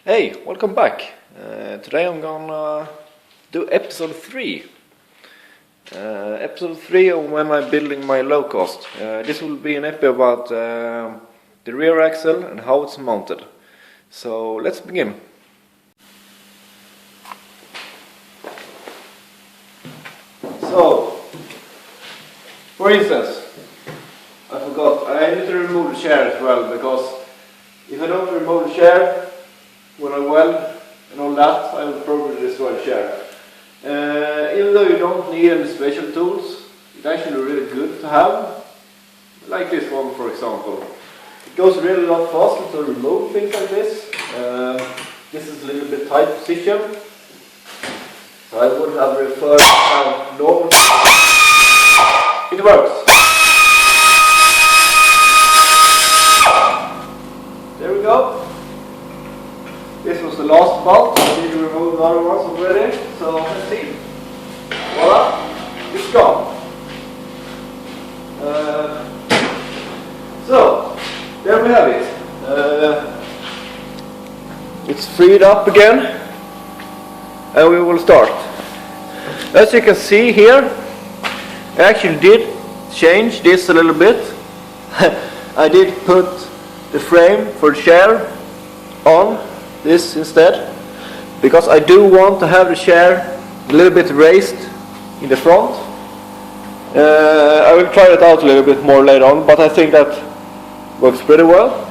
Hey, welcome back. Today I'm gonna do episode 3. Episode 3 of when I'm building my Locost. This will be an episode about the rear axle and how it's mounted. So let's begin. So, for instance, I forgot, I need to remove the chair as well, because if I don't remove the chair when I weld and all that, I will probably destroy the chair. Even though you don't need any special tools, it's actually really good to have, like this one for example. It goes really a lot faster to remove things like this. This is a little bit tight position, so I would have preferred to have normal. It works. There we go. This was the last bolt. I need to remove the other ones already. So let's see. Voila, it's gone. So there we have it. It's freed up again, and we will start. As you can see here, I actually did change this a little bit. I did put the frame for the chair on this instead, because I do want to have the chair a little bit raised in the front. I will try it out a little bit more later on, but I think that works pretty well.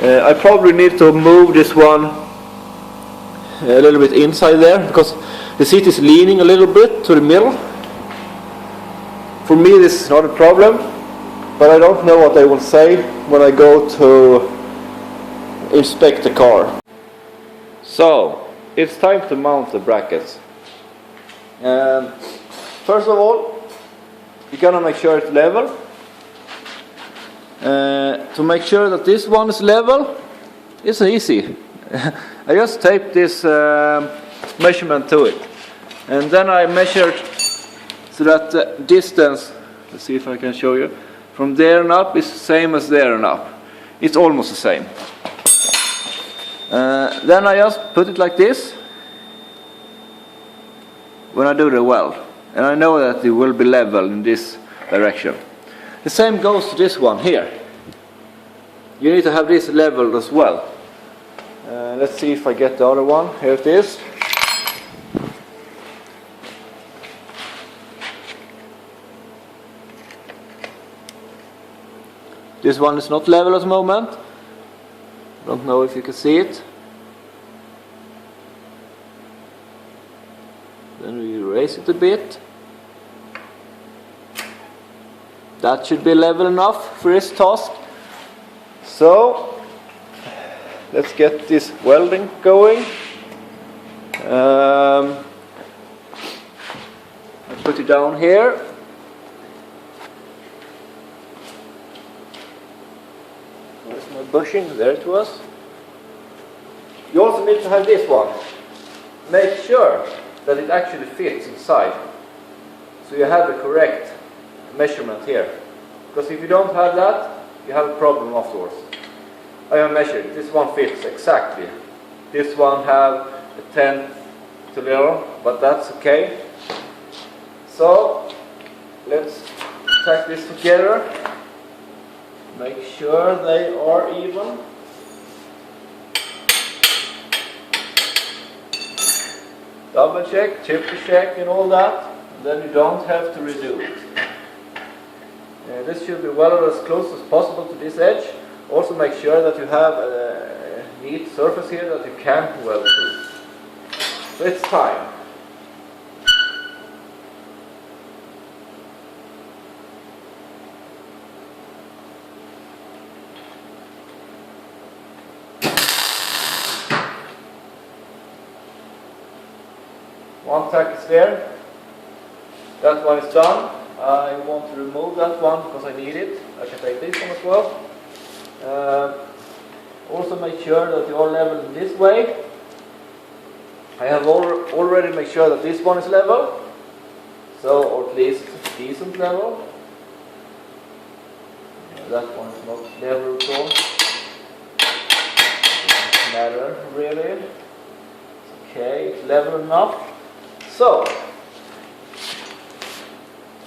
I probably need to move this one a little bit inside there, because the seat is leaning a little bit to the middle. For me this is not a problem, but I don't know what they will say when I go to inspect the car. So, it's time to mount the brackets. First of all, you're gonna make sure it's level. To make sure that this one is level, it's easy. I just taped this measurement to it, and then I measured so that the distance, let's see if I can show you, from there and up is the same as there and up. It's almost the same. Then I just put it like this when I do the weld, and I know that it will be level in this direction. The same goes to this one here. You need to have this leveled as well. Let's see if I get the other one. Here it is. This one is not level at the moment. Don't know if you can see it. Then we raise it a bit. That should be level enough for this task. So let's get this welding going. I put it down here. Where's my bushing? There it was. You also need to have this one. Make sure that it actually fits inside, so you have the correct measurement here. Because if you don't have that, you have a problem afterwards. I have measured. This one fits exactly. This one have a 10 to little, but that's okay. So let's tack this together. Make sure they are even. Double check, triple check and all that, and then you don't have to redo it. This should be welded as close as possible to this edge. Also make sure that you have a neat surface here that you can weld to. So it's time. One tack is there. That one is done. I want to remove that one because I need it. I can take this one as well. Also make sure that you are level in this way. I have already made sure that this one is level. So, or at least decent level. That one is not level at all. matter really. Okay, it's level enough. So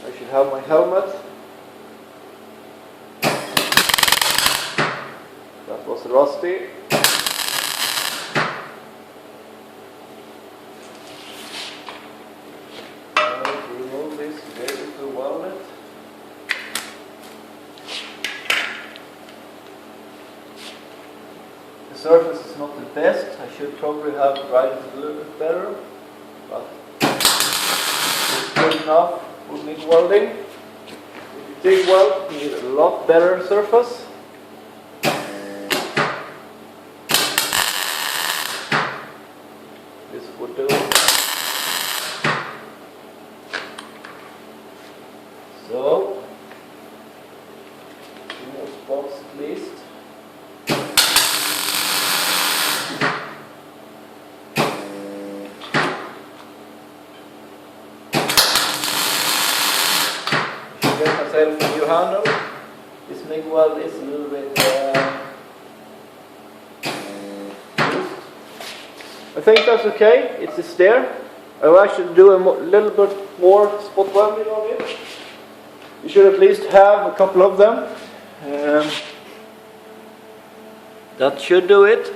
I should have my helmet. That was rusty. Remove this to be able to weld it. The surface is not the best. I should probably have tried it a little bit better, but it's good enough for MIG welding. If you TIG weld, you need a lot better surface. This would do it. So, 2 more spots at least. Get myself a new handle. This MIG weld is a little bit loose. I think that's okay. It's there. I will actually do a little bit more spot welding on it. You should at least have a couple of them. That should do it.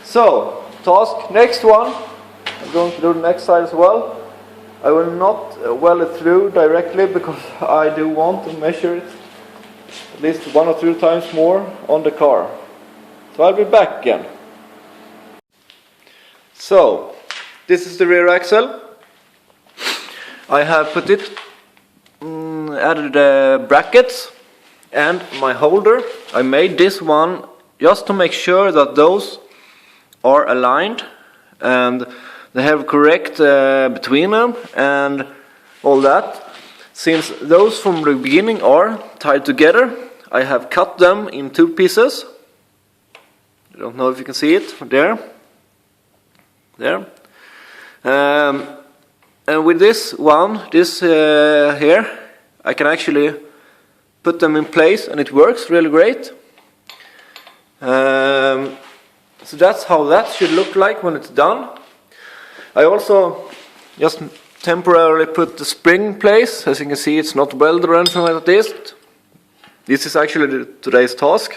So, task next one. I'm going to do the next side as well. I will not weld it through directly because I do want to measure it at least 1 or 2 times more on the car. So I'll be back again. So, this is the rear axle. I have put it, added the brackets and my holder. I made this one just to make sure that those are aligned and they have correct between them and all that. Since those from the beginning are tied together, I have cut them in 2 pieces. I don't know if you can see it from there. There. And with this one, here, I can actually put them in place and it works really great. So that's how that should look like when it's done. I also just temporarily put the spring in place. As you can see, it's not welded or anything like this. This is actually today's task.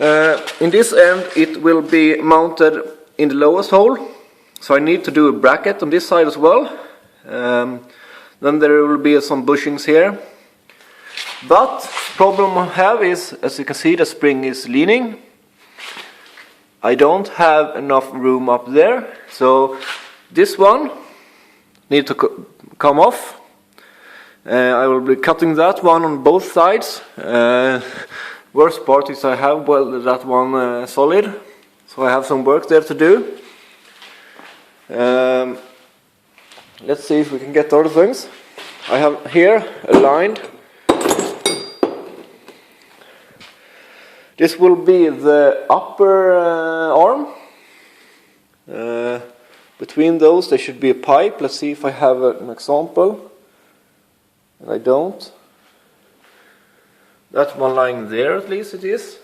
In this end, it will be mounted in the lowest hole. So I need to do a bracket on this side as well. Then there will be some bushings here. But the problem I have is, as you can see, the spring is leaning. I don't have enough room up there, so this one needs to come off. I will be cutting that one on both sides. Worst part is I have welded that one solid, so I have some work there to do. Let's see if we can get the other things. I have here aligned. This will be the upper arm. Between those there should be a pipe. Let's see if I have an example. And I don't. That one lying there, at least it is.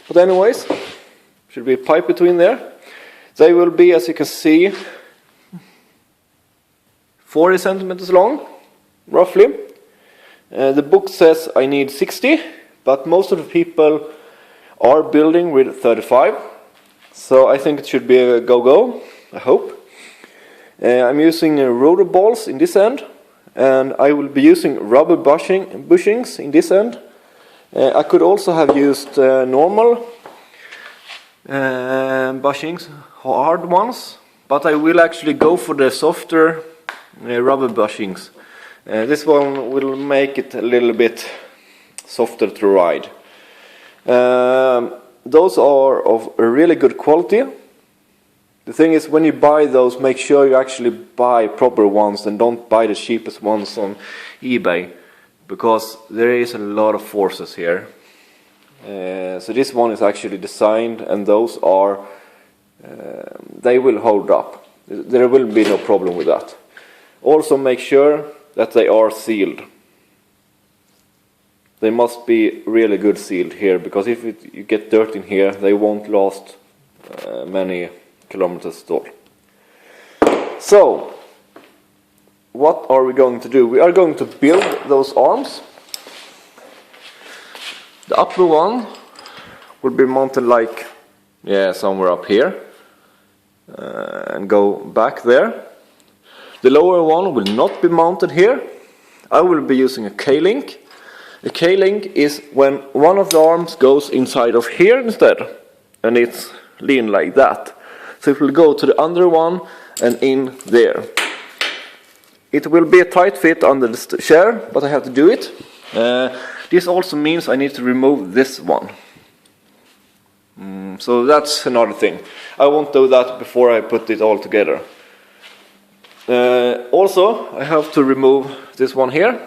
But anyways, should be a pipe between there. They will be, as you can see, 40 centimeters long, roughly. The book says I need 60. But most of the people are building with 35, so I think it should be a go-go, I hope. I'm using rotor balls in this end, and I will be using rubber bushings in this end. I could also have used normal bushings, hard ones, but I will actually go for the softer rubber bushings. This one will make it a little bit softer to ride. Those are of a really good quality. The thing is, when you buy those, make sure you actually buy proper ones and don't buy the cheapest ones on eBay, because there is a lot of forces here. So this one is actually designed, and those are they will hold up. There will be no problem with that. Also make sure that they are sealed. they must be really good sealed here, because if you get dirt in here, they won't last many kilometers at all. So, what are we going to do? We are going to build those arms. The upper one will be mounted like, somewhere up here, and go back there. The lower one will not be mounted here. I will be using a K-link. A K-link is when one of the arms goes inside of here instead, and it's lean like that. So it will go to the under one and in there. It will be a tight fit under the chair, but I have to do it. This also means I need to remove this one. So that's another thing. I won't do that before I put it all together. Also, I have to remove this one here.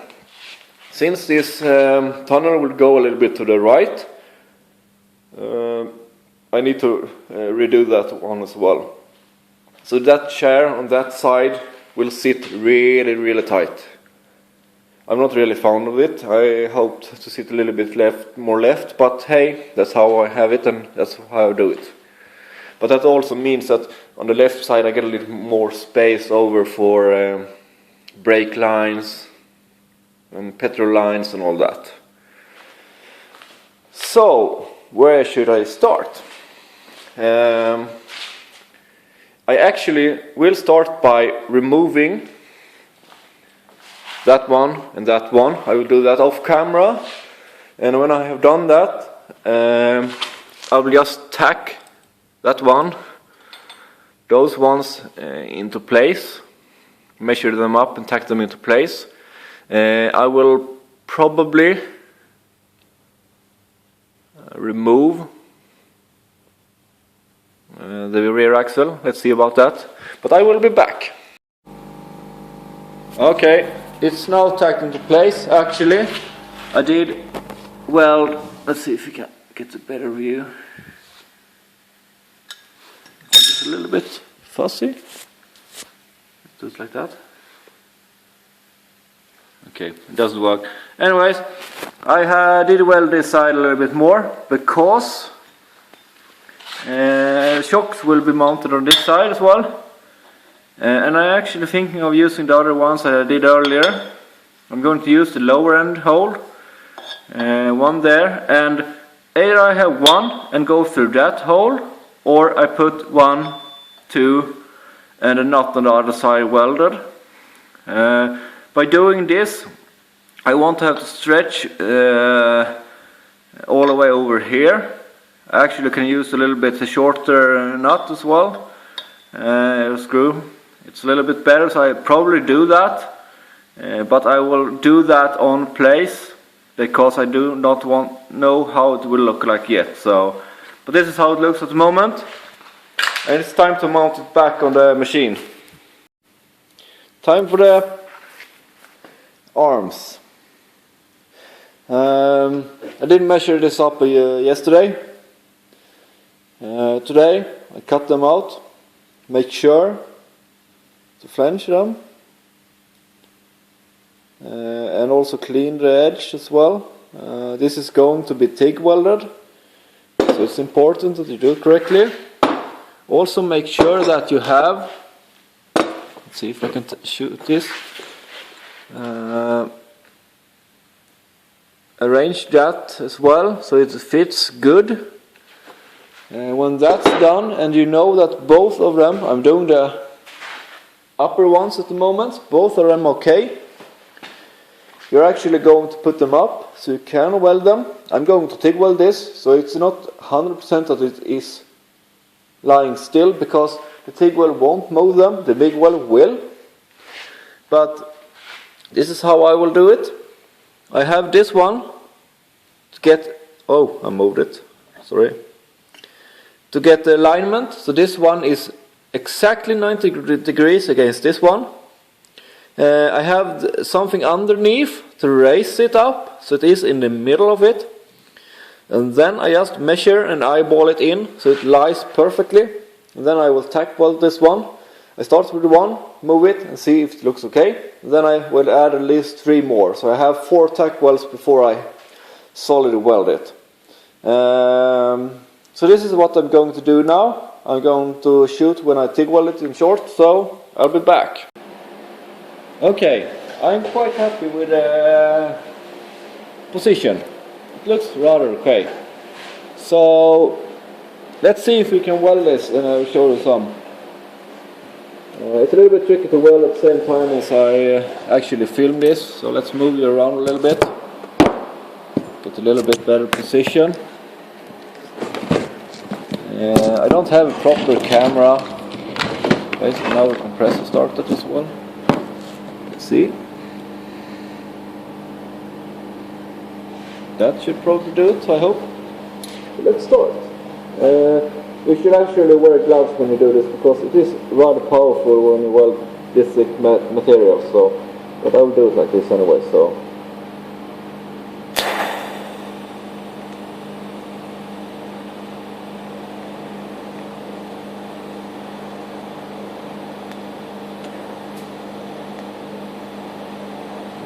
Since this tunnel will go a little bit to the right, I need to redo that one as well. So that chair on that side will sit really, really tight. I'm not really fond of it. I hoped to sit a little bit more left, but hey, that's how I have it and that's how I do it. But that also means that on the left side I get a little more space over for brake lines and petrol lines and all that. So, where should I start? I actually will start by removing that one and that one. I will do that off camera, and when I have done that, I will just tack that one, those ones into place, measure them up and tack them into place. I will probably remove the rear axle. Let's see about that, but I will be back. Okay, it's now tacked into place. Actually, I did well. Let's see if we can get a better view. It's a little bit fuzzy. Do it like that. Okay, it doesn't work. Anyways, I did weld this side a little bit more because shocks will be mounted on this side as well. And I'm actually thinking of using the other ones that I did earlier. I'm going to use the lower end hole, one there, and either I have one and go through that hole, or I put 1, 2 and a nut on the other side welded. By doing this, I want to have to stretch all the way over here. I actually can use a little bit shorter nut as well, screw. It's a little bit better, so I probably do that, but I will do that on place because I do not know how it will look like yet. So, but this is how it looks at the moment, and it's time to mount it back on the machine. Time for the arms. I didn't measure this up yesterday. Today I cut them out, make sure to flange them, and also clean the edge as well. This is going to be TIG welded, so it's important that you do it correctly. Also make sure that you have, let's see if I can shoot this, arrange that as well so it fits good. When that's done and you know that both of them, I'm doing the upper ones at the moment, both of them okay, you're actually going to put them up so you can weld them. I'm going to TIG weld this, so it's not 100% that it is lying still, because the TIG weld won't move them, the big weld will. But this is how I will do it. I have this one to get, oh, I moved it, sorry. To get the alignment, so this one is exactly 90 degrees against this one. I have something underneath to raise it up, so it is in the middle of it. And then I just measure and eyeball it in, so it lies perfectly. And then I will tack weld this one. I start with one, move it and see if it looks okay. And then I will add at least 3 more. So I have 4 tack welds before I solid weld it. So this is what I'm going to do now. I'm going to shoot when I TIG weld it in short, so I'll be back. Okay, I'm quite happy with the position. It looks rather okay. So let's see if we can weld this, and I'll show you some. It's a little bit tricky to weld at the same time as I actually film this, so let's move it around a little bit. Get a little bit better position. I don't have a proper camera. Okay, so now the compressor started as well. Let's see. That should probably do it, I hope. So let's start. You should actually wear gloves when you do this, because it is rather powerful when you weld this thick material. So, but I will do it like this anyway. So.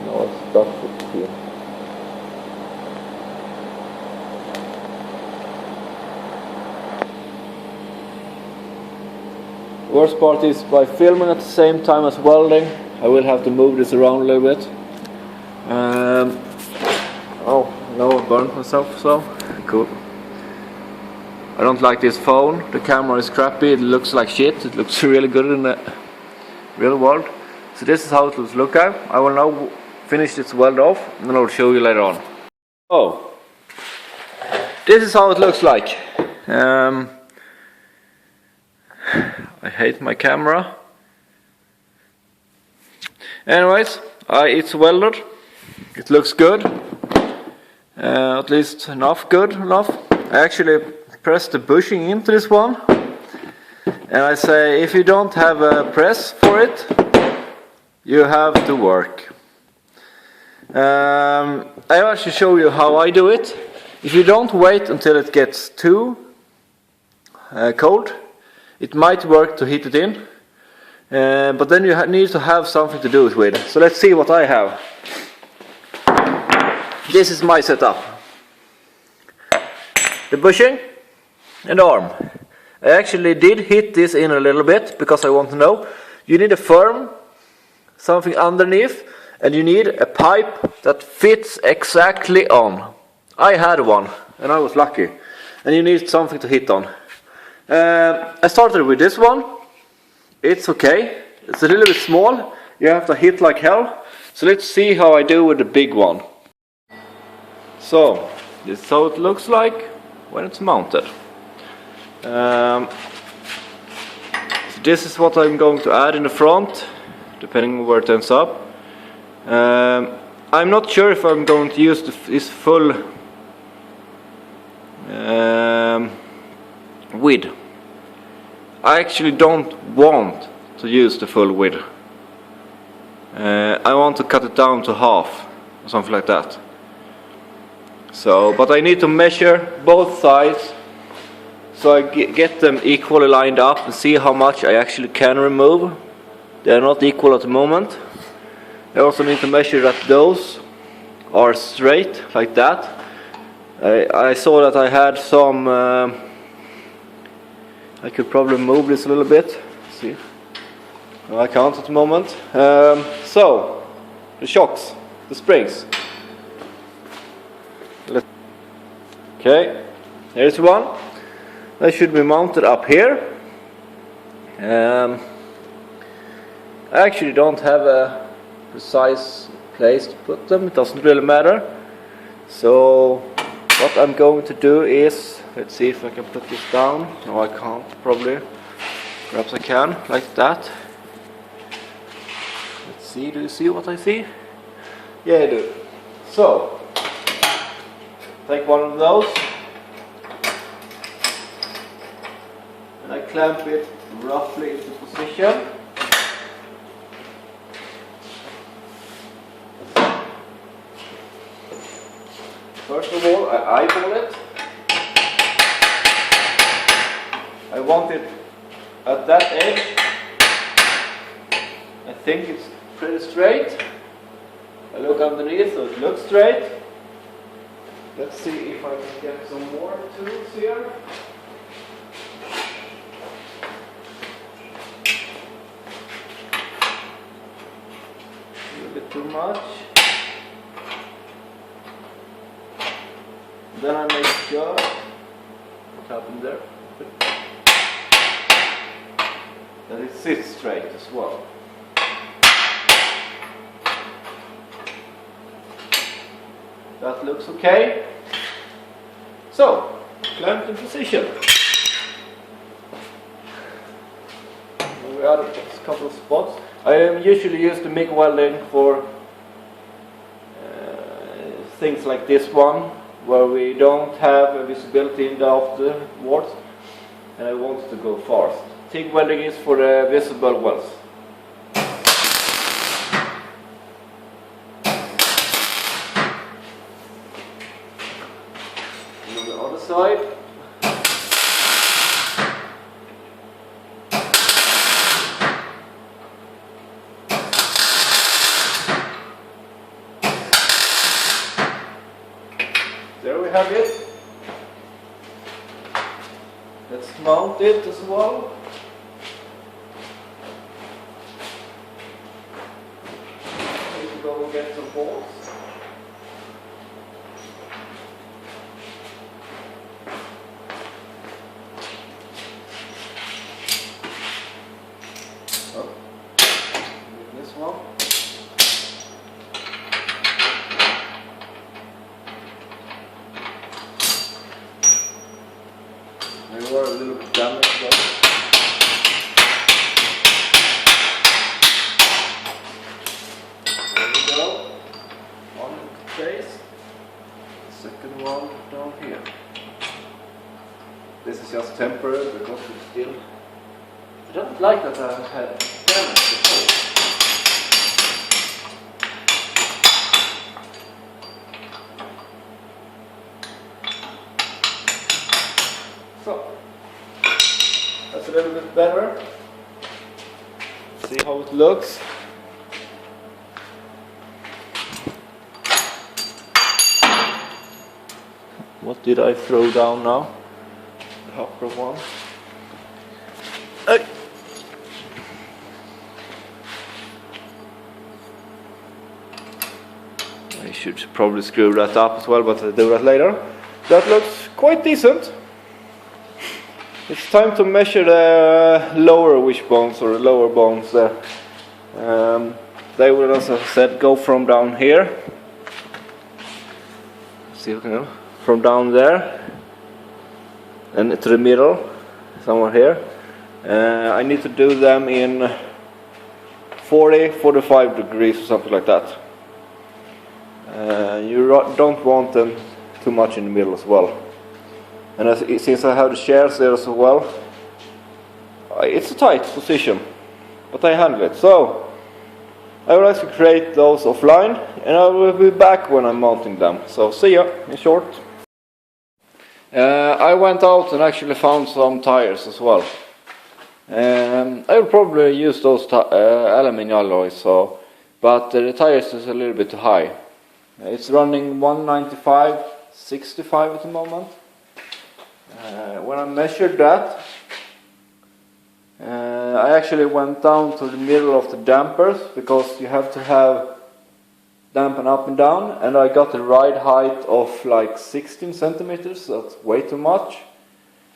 Now it's stuck with here. Worst part is by filming at the same time as welding, I will have to move this around a little bit. Oh, no, I burned myself, so cool. I don't like this phone. The camera is crappy, it looks like shit. It looks really good in the real world. So this is how it will look like. I will now finish this weld off, and then I'll show you later on. Oh, this is how it looks like. I hate my camera. Anyways, it's welded. It looks good. At least good enough. I actually pressed the bushing into this one. And I say, if you don't have a press for it, you have to work. I'll actually show you how I do it. If you don't wait until it gets too cold, it might work to heat it in, but then you need to have something to do it with. So let's see what I have. This is my setup. The bushing and the arm. I actually did hit this in a little bit because I want to know. You need a firm, something underneath, and you need a pipe that fits exactly on. I had one, and I was lucky. And you need something to hit on. I started with this one. It's okay. It's a little bit small. You have to hit like hell. So let's see how I do with the big one. So this is how it looks like when it's mounted. So this is what I'm going to add in the front, depending on where it ends up. I'm not sure if I'm going to use this full width. I actually don't want to use the full width. I want to cut it down to half or something like that. So, but I need to measure both sides so I get them equally lined up and see how much I actually can remove. They are not equal at the moment. I also need to measure that those are straight like that. I saw that I had some. I could probably move this a little bit. See, no, I can't at the moment. So the shocks, the springs. Okay, here's one. They should be mounted up here. I actually don't have a precise place to put them. It doesn't really matter. So what I'm going to do is, let's see if I can put this down. No, I can't, probably. Perhaps I can, like that. Let's see, do you see what I see? Yeah, I do. So, take one of those. And I clamp it roughly into position. First of all, I eyeball it. I want it at that edge. I think it's pretty straight. I look underneath, so it looks straight. Let's see if I can get some more tools here. A little bit too much. Then I make sure what happened there. That it sits straight as well. That looks okay. So, clamp in position. We added a couple of spots. I usually use the MIG welding for things like this one, where we don't have a visibility in the afterwards, and I want it to go fast. TIG welding is for the visible welds. And on the other side, there we have it. Let's mount it as well. Need to go and get some bolts. Oh, this one. They were a little bit damaged though. There we go. One in place. Second one down here. This is just temporary because it's still. I don't like that I had damage before. So, that's a little bit better. See how it looks. What did I throw down now? The upper one. I should probably screw that up as well, but I'll do that later. That looks quite decent. It's time to measure the lower wishbones or the lower bones there. They will, as I said, go from down here. See, okay, from down there and to the middle, somewhere here. I need to do them in 40-45 degrees or something like that. You don't want them too much in the middle as well. And since I have the chairs there as well, it's a tight position, but I handle it. So I will actually create those offline, and I will be back when I'm mounting them. So see ya, in short. I went out and actually found some tires as well. I will probably use those aluminum alloys, but the tires is a little bit too high. It's running 195/65 at the moment. When I measured that, I actually went down to the middle of the dampers, because you have to have dampen up and down, and I got the ride height of like 16 centimeters. That's way too much.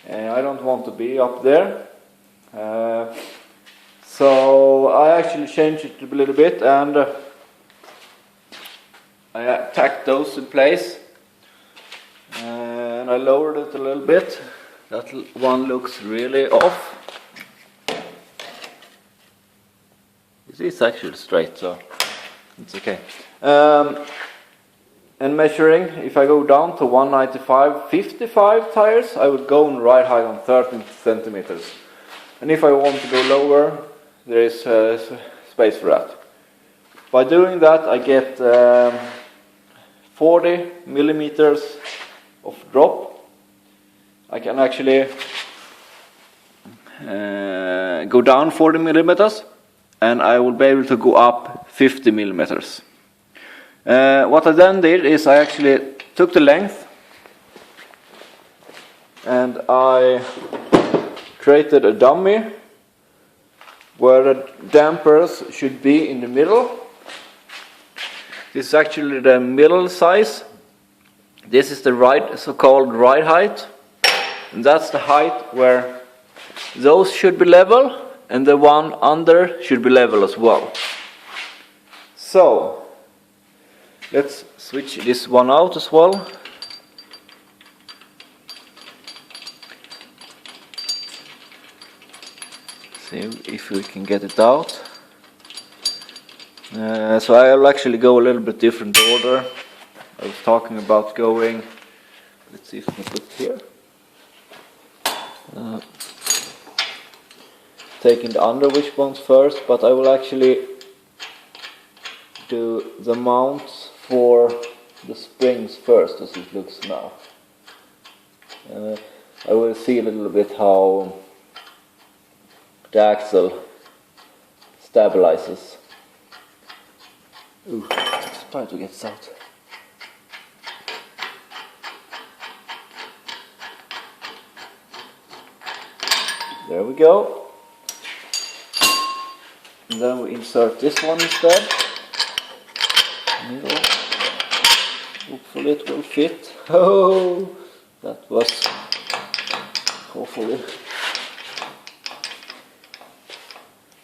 I don't want to be up there. So I actually changed it a little bit, and I tacked those in place. And I lowered it a little bit. That one looks really off. It is actually straight, so it's okay. And measuring, if I go down to 195/55 tires, I would go and ride height on 13 centimeters. And if I want to go lower, there is space for that. By doing that, I get 40 millimeters of drop. I can actually go down 40 millimeters, and I will be able to go up 50 millimeters. What I then did is I actually took the length and I created a dummy where the dampers should be in the middle. This is actually the middle size. This is the so-called ride height, and that's the height where those should be level, and the one under should be level as well. So let's switch this one out as well. See if we can get it out. So I'll actually go a little bit different order. I was talking about going, let's see if I can put it here. Taking the under wishbones first, but I will actually do the mounts for the springs first as it looks now. I will see a little bit how the axle stabilizes. Ooh, it's trying to get this out. There we go. And then we insert this one instead. Middle. Hopefully it will fit. Oh, that was hopefully.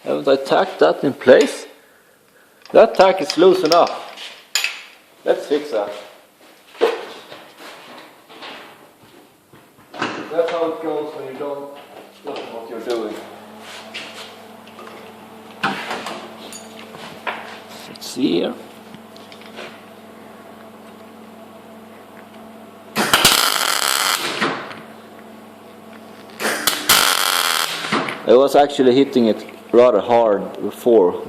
Haven't I tacked that in place? That tack is loose enough. Let's fix that. That's how it goes when you don't look at what you're doing. Let's see here. I was actually hitting it rather hard before.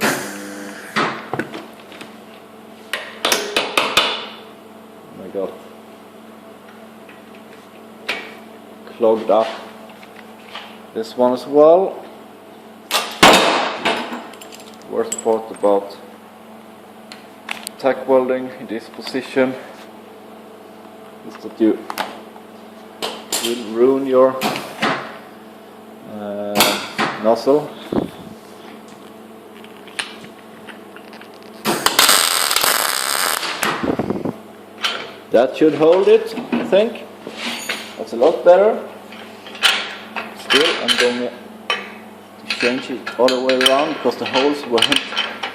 I got clogged up this one as well. Worst part about tack welding in this position is that you will ruin your nozzle. That should hold it, I think. That's a lot better. Still, I'm going to change it all the way around because the holes weren't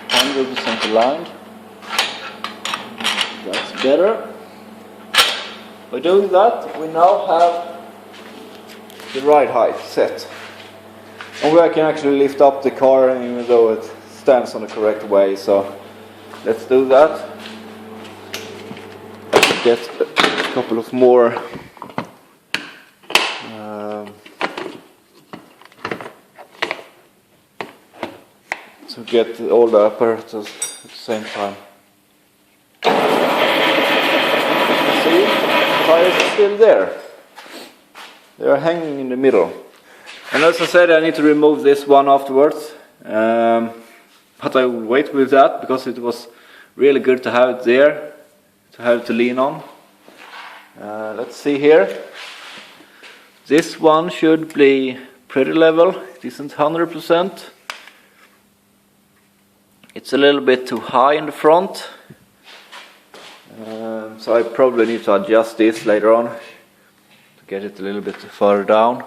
100% aligned. That's better. By doing that, we now have the ride height set. And we can actually lift up the car even though it stands on the correct way, so let's do that. Get a couple of more to get all the apparatus at the same time. See, the tires are still there. They are hanging in the middle. And as I said, I need to remove this one afterwards, but I will wait with that because it was really good to have it there, to have it to lean on. Let's see here. This one should be pretty level. It isn't 100%. It's a little bit too high in the front, so I probably need to adjust this later on to get it a little bit further down.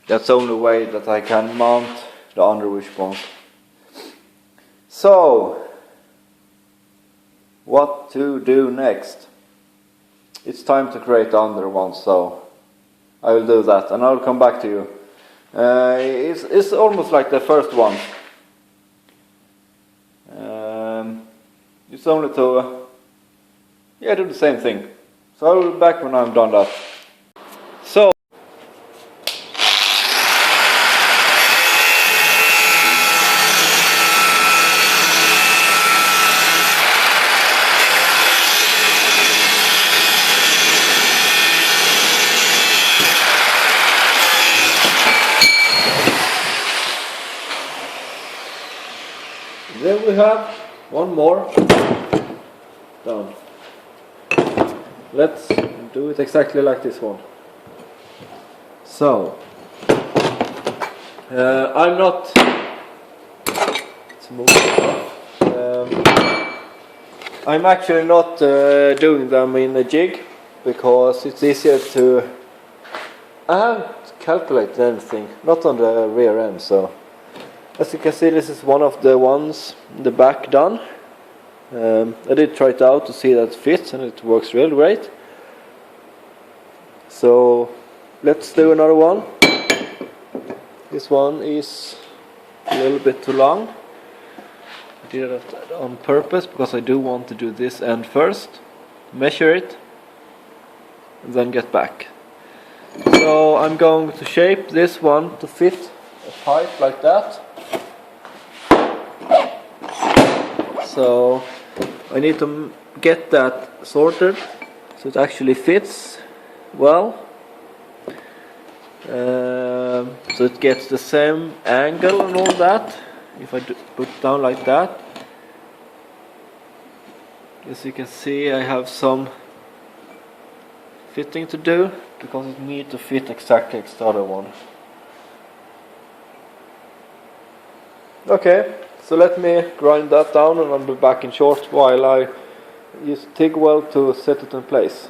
That's the only way that I can mount the under wishbones. So, what to do next? It's time to create the under one, so I will do that and I'll come back to you. It's almost like the first one. It's only to do the same thing. So I'll be back when I'm done that. So then we have one more done. Let's do it exactly like this one. So I'm not. Let's move it off. I'm actually not doing them in a jig because it's easier to. I haven't calculated anything, not on the rear end. So as you can see, this is one of the ones in the back done. I did try it out to see that it fits, and it works really great. So let's do another one. This one is a little bit too long. I did it on purpose because I do want to do this end first, measure it, and then get back. So I'm going to shape this one to fit a pipe like that. So I need to get that sorted so it actually fits well. So it gets the same angle and all that. If I put it down like that, as you can see, I have some fitting to do because it needs to fit exactly like the other one. Okay, so let me grind that down and I'll be back in short while I use TIG weld to set it in place.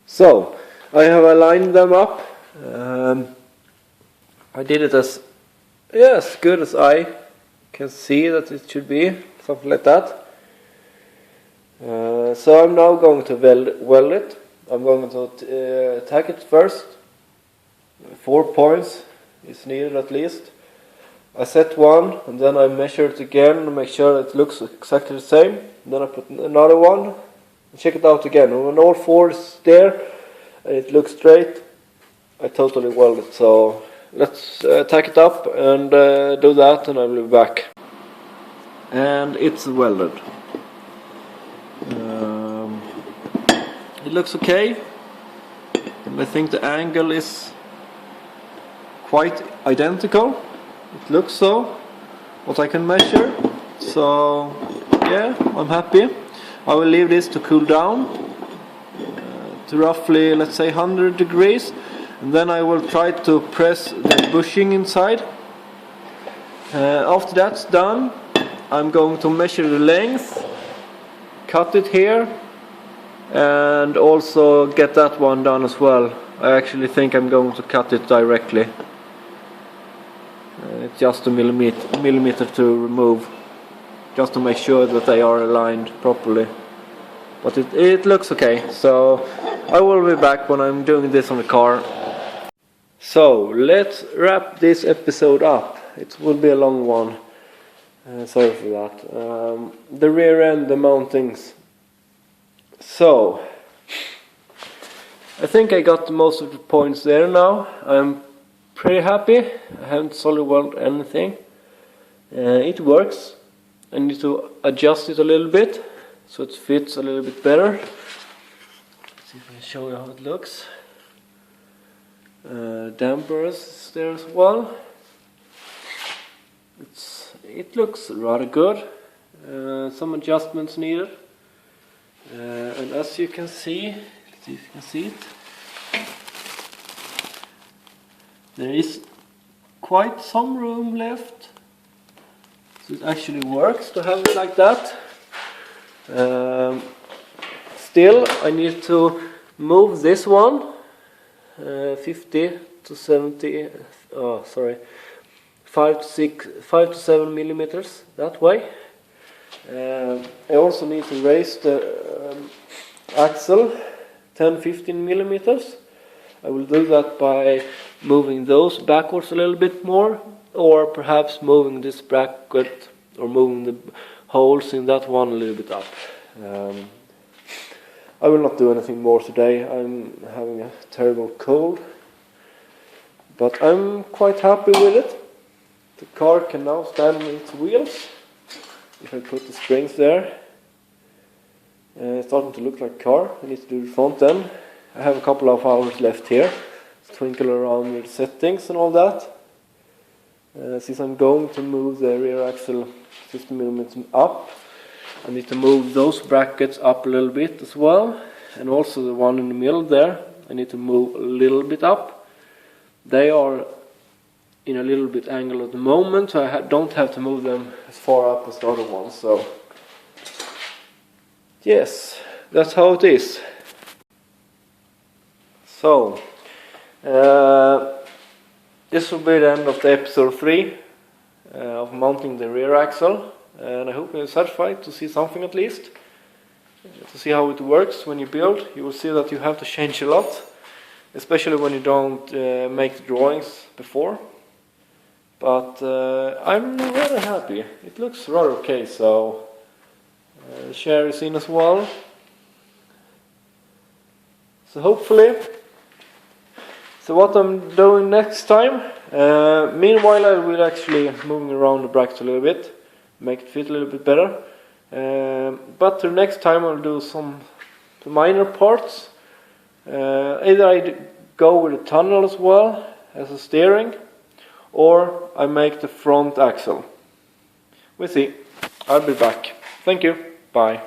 So I have aligned them up. I did it as good as I can see that it should be, something like that. So I'm now going to weld it. I'm going to tack it first. 4 points is needed at least. I set one and then I measure it again to make sure that it looks exactly the same. Then I put another one and check it out again. And when all 4 is there and it looks straight, I totally weld it. So let's tack it up and do that, and I'll be back. And it's welded. It looks okay, and I think the angle is quite identical. It looks so, what I can measure. So yeah, I'm happy. I will leave this to cool down to roughly, let's say, 100 degrees. And then I will try to press the bushing inside. After that's done, I'm going to measure the length, cut it here, and also get that one done as well. I actually think I'm going to cut it directly. It's just a millimeter to remove, just to make sure that they are aligned properly. But it looks okay, so I will be back when I'm doing this on the car. So let's wrap this episode up. It will be a long one. Sorry for that. The rear end, the mountings. So I think I got most of the points there now. I'm pretty happy. I haven't solid welded anything. It works. I need to adjust it a little bit so it fits a little bit better. Let's see if I can show you how it looks. Dampers there as well. It looks rather good. Some adjustments needed. And as you can see, let's see if you can see it, there is quite some room left. So it actually works to have it like that. Still, I need to move this one 50 to 70, 5 to 7 millimeters that way. I also need to raise the axle 10-15 millimeters. I will do that by moving those backwards a little bit more, or perhaps moving this bracket or moving the holes in that one a little bit up. I will not do anything more today. I'm having a terrible cold, but I'm quite happy with it. The car can now stand on its wheels. If I put the springs there, it's starting to look like a car. I need to do the front end. I have a couple of hours left here to twinkle around with settings and all that. Since I'm going to move the rear axle 50 millimeters up, I need to move those brackets up a little bit as well, and also the one in the middle there I need to move a little bit up. They are in a little bit angle at the moment, so I don't have to move them as far up as the other ones. So yes, that's how it is. So this will be the end of the episode 3 of mounting the rear axle, and I hope you're satisfied to see something at least, to see how it works when you build. You will see that you have to change a lot, especially when you don't make the drawings before. But I'm rather happy. It looks rather okay, so the share is in as well. So hopefully. So what I'm doing next time, meanwhile I will actually moving around the bracket a little bit, make it fit a little bit better. But the next time I'll do some minor parts. Either I go with a tunnel as well as a steering, or I make the front axle. We'll see. I'll be back. Thank you. Bye.